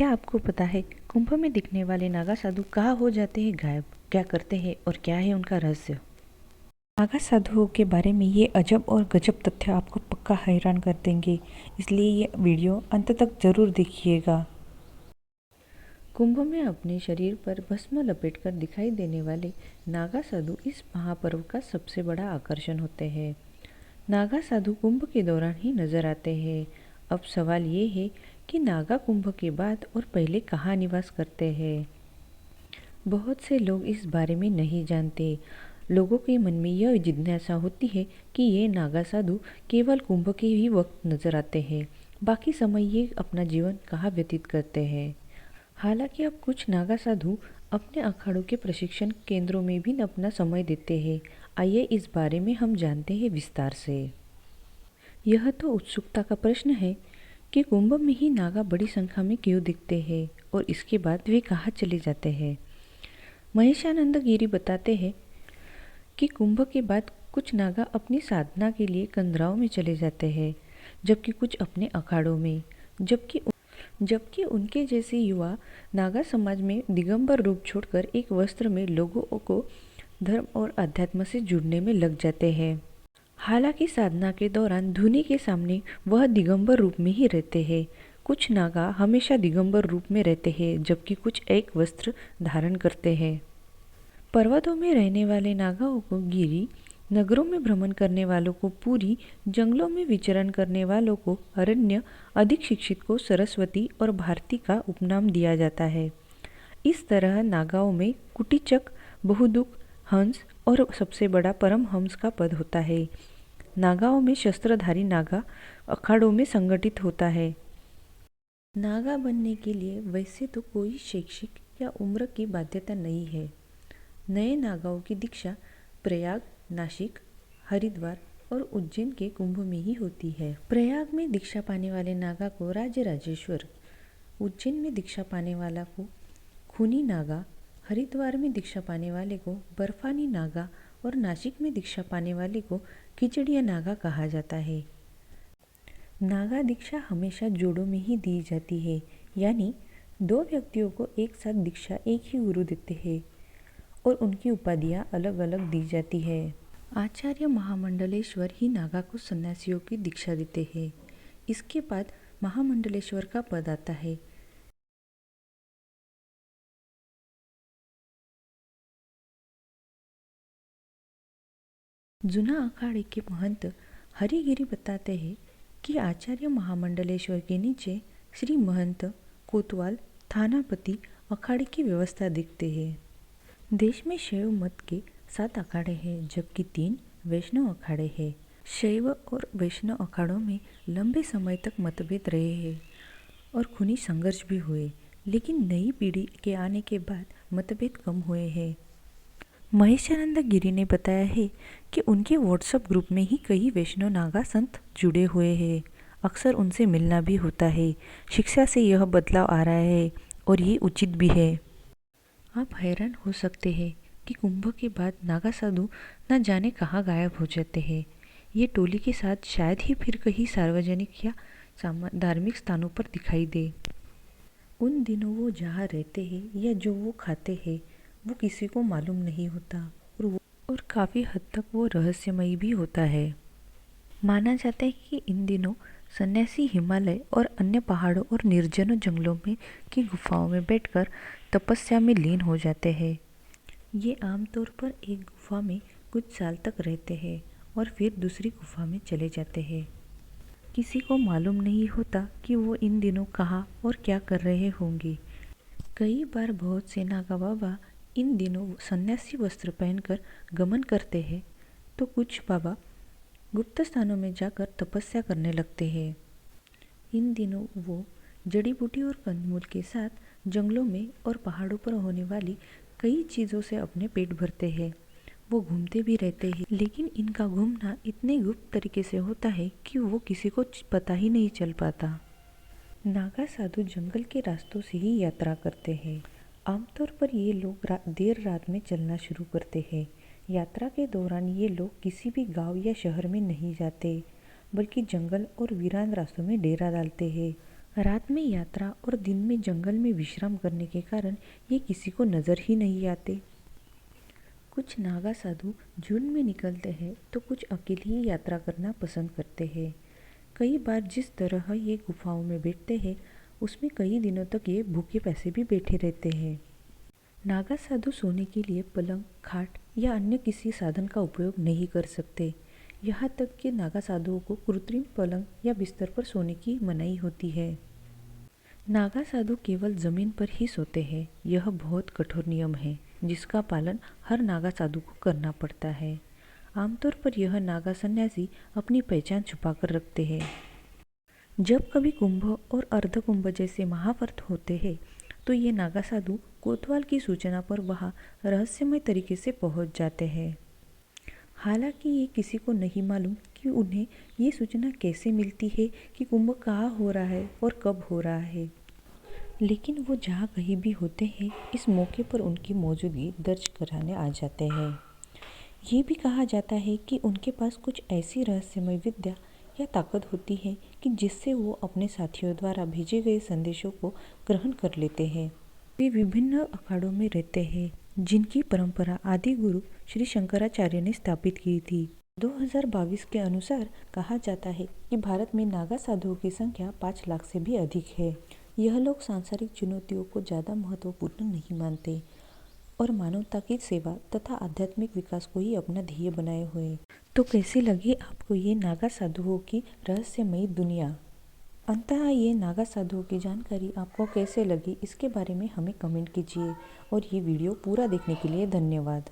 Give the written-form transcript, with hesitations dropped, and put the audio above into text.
क्या आपको पता है कुंभ में दिखने वाले नागा साधु कहाँ हो जाते हैं गायब, क्या करते हैं और क्या है उनका रहस्य। नागा साधुओं के बारे में ये अजब और गजब तथ्य आपको पक्का हैरान कर देंगे, इसलिए ये वीडियो अंत तक जरूर देखिएगा। कुंभ में अपने शरीर पर भस्म लपेटकर दिखाई देने वाले नागा साधु इस महापर्व का सबसे बड़ा आकर्षण होते हैं। नागा साधु कुंभ के दौरान ही नजर आते हैं। अब सवाल ये है कि नागा कुंभ के बाद और पहले कहाँ निवास करते हैं। बहुत से लोग इस बारे में नहीं जानते। लोगों के मन में यह जिज्ञासा होती है कि ये नागा साधु केवल कुंभ के ही वक्त नजर आते हैं, बाकी समय ये अपना जीवन कहाँ व्यतीत करते हैं। हालांकि अब कुछ नागा साधु अपने अखाड़ों के प्रशिक्षण केंद्रों में भी अपना समय देते हैं। आइए इस बारे में हम जानते हैं विस्तार से। यह तो उत्सुकता का प्रश्न है कि कुंभ में ही नागा बड़ी संख्या में क्यों दिखते हैं और इसके बाद वे कहाँ चले जाते हैं। महेशानंद गिरी बताते हैं कि कुंभ के बाद कुछ नागा अपनी साधना के लिए कंदराओं में चले जाते हैं, जबकि कुछ अपने अखाड़ों में, जबकि उनके जैसे युवा नागा समाज में दिगंबर रूप छोड़कर एक वस्त्र में लोगों को धर्म और अध्यात्म से जुड़ने में लग जाते हैं। हालांकि साधना के दौरान धुनी के सामने वह दिगंबर रूप में ही रहते हैं। कुछ नागा हमेशा दिगंबर रूप में रहते हैं, जबकि कुछ एक वस्त्र धारण करते हैं। पर्वतों में रहने वाले नागाओं को गिरी, नगरों में भ्रमण करने वालों को पुरी, जंगलों में विचरण करने वालों को अरण्य, अधिक शिक्षित को सरस्वती और भारती का उपनाम दिया जाता है। इस तरह नागाओं में कुटीचक, बहुदुक, हंस और सबसे बड़ा परम हंस का पद होता है। नागाओं में शस्त्रधारी नागा अखाड़ों में संगठित होता है। नागा बनने के लिए वैसे तो कोई शैक्षिक या उम्र की बाध्यता नहीं है। नए नागाओं की दीक्षा प्रयाग, नासिक, हरिद्वार और उज्जैन के कुंभ में ही होती है। प्रयाग में दीक्षा पाने वाले नागा को राजराजेश्वर, उज्जैन में दीक्षा पाने वाला को खूनी नागा, हरिद्वार में दीक्षा पाने वाले को बर्फानी नागा और नासिक में दीक्षा पाने वाले को खिचड़िया नागा कहा जाता है। नागा दीक्षा हमेशा जोड़ों में ही दी जाती है, यानी दो व्यक्तियों को एक साथ दीक्षा एक ही गुरु देते हैं और उनकी उपाधियां अलग अलग दी जाती है। आचार्य महामंडलेश्वर ही नागा को सन्यासियों की दीक्षा देते हैं। इसके बाद महामंडलेश्वर का पद आता है। जूना अखाड़े के महंत हरिगिरी बताते हैं कि आचार्य महामंडलेश्वर के नीचे श्री महंत, कोतवाल, थानापति अखाड़े की व्यवस्था देखते हैं। देश में शैव मत के 7 अखाड़े हैं, जबकि 3 वैष्णव अखाड़े हैं। शैव और वैष्णव अखाड़ों में लंबे समय तक मतभेद रहे हैं और खूनी संघर्ष भी हुए, लेकिन नई पीढ़ी के आने के बाद मतभेद कम हुए हैं। महेशानंद गिरी ने बताया है कि उनके व्हाट्सएप ग्रुप में ही कई वैष्णव नागा संत जुड़े हुए हैं। अक्सर उनसे मिलना भी होता है। शिक्षा से यह बदलाव आ रहा है और ये उचित भी है। आप हैरान हो सकते हैं कि कुंभ के बाद नागा साधु न जाने कहाँ गायब हो जाते हैं। ये टोली के साथ शायद ही फिर कहीं सार्वजनिक या धार्मिक स्थानों पर दिखाई दे। उन दिनों वो जहाँ रहते हैं या जो वो खाते हैं वो किसी को मालूम नहीं होता और काफ़ी हद तक वो रहस्यमयी भी होता है। माना जाता है कि इन दिनों सन्यासी हिमालय और अन्य पहाड़ों और निर्जनों जंगलों में की गुफाओं में बैठकर तपस्या में लीन हो जाते हैं। ये आमतौर पर एक गुफा में कुछ साल तक रहते हैं और फिर दूसरी गुफा में चले जाते हैं। किसी को मालूम नहीं होता कि वो इन दिनों कहाँ और क्या कर रहे होंगे। कई बार बहुत से नागा बाबा इन दिनों सन्यासी वस्त्र पहनकर गमन करते हैं, तो कुछ बाबा गुप्त स्थानों में जाकर तपस्या करने लगते हैं। इन दिनों वो जड़ी बूटी और कंदमूल के साथ जंगलों में और पहाड़ों पर होने वाली कई चीज़ों से अपने पेट भरते हैं। वो घूमते भी रहते हैं, लेकिन इनका घूमना इतने गुप्त तरीके से होता है कि वो किसी को पता ही नहीं चल पाता। नागा साधु जंगल के रास्तों से ही यात्रा करते हैं। आमतौर पर ये लोग देर रात में चलना शुरू करते हैं। यात्रा के दौरान ये लोग किसी भी गांव या शहर में नहीं जाते, बल्कि जंगल और वीरान रास्तों में डेरा डालते हैं। रात में यात्रा और दिन में जंगल में विश्राम करने के कारण ये किसी को नज़र ही नहीं आते। कुछ नागा साधु झुंड में निकलते हैं तो कुछ अकेले ही यात्रा करना पसंद करते हैं। कई बार जिस तरह ये गुफाओं में बैठते हैं उसमें कई दिनों तक ये भूखे प्यासे भी बैठे रहते हैं। नागा साधु सोने के लिए पलंग, खाट या अन्य किसी साधन का उपयोग नहीं कर सकते। यहाँ तक कि नागा साधुओं को कृत्रिम पलंग या बिस्तर पर सोने की मनाही होती है। नागा साधु केवल जमीन पर ही सोते हैं। यह बहुत कठोर नियम है जिसका पालन हर नागा साधु को करना पड़ता है। आमतौर पर यह नागा सन्यासी अपनी पहचान छुपाकर रखते हैं। जब कभी कुंभ और अर्धकुंभ जैसे महाव्रत होते हैं तो ये नागा साधु कोतवाल की सूचना पर वहाँ रहस्यमय तरीके से पहुँच जाते हैं। हालांकि ये किसी को नहीं मालूम कि उन्हें ये सूचना कैसे मिलती है कि कुंभ कहाँ हो रहा है और कब हो रहा है, लेकिन वो जहाँ कहीं भी होते हैं इस मौके पर उनकी मौजूदगी दर्ज कराने आ जाते हैं। ये भी कहा जाता है कि उनके पास कुछ ऐसी रहस्यमय विद्या या ताकत होती है कि जिससे वो अपने साथियों द्वारा भेजे गए संदेशों को ग्रहण कर लेते हैं। वे विभिन्न अखाड़ों में रहते हैं जिनकी परंपरा आदि गुरु श्री शंकराचार्य ने स्थापित की थी। 2022 के अनुसार कहा जाता है कि भारत में नागा साधुओं की संख्या 5 लाख से भी अधिक है। यह लोग सांसारिक चुनौतियों को ज़्यादा महत्वपूर्ण नहीं मानते और मानवता की सेवा तथा आध्यात्मिक विकास को ही अपना ध्येय बनाए हुए। तो कैसी लगी आपको ये नागा साधुओं की रहस्यमयी दुनिया? अंततः ये नागा साधुओं की जानकारी आपको कैसे लगी इसके बारे में हमें कमेंट कीजिए और ये वीडियो पूरा देखने के लिए धन्यवाद।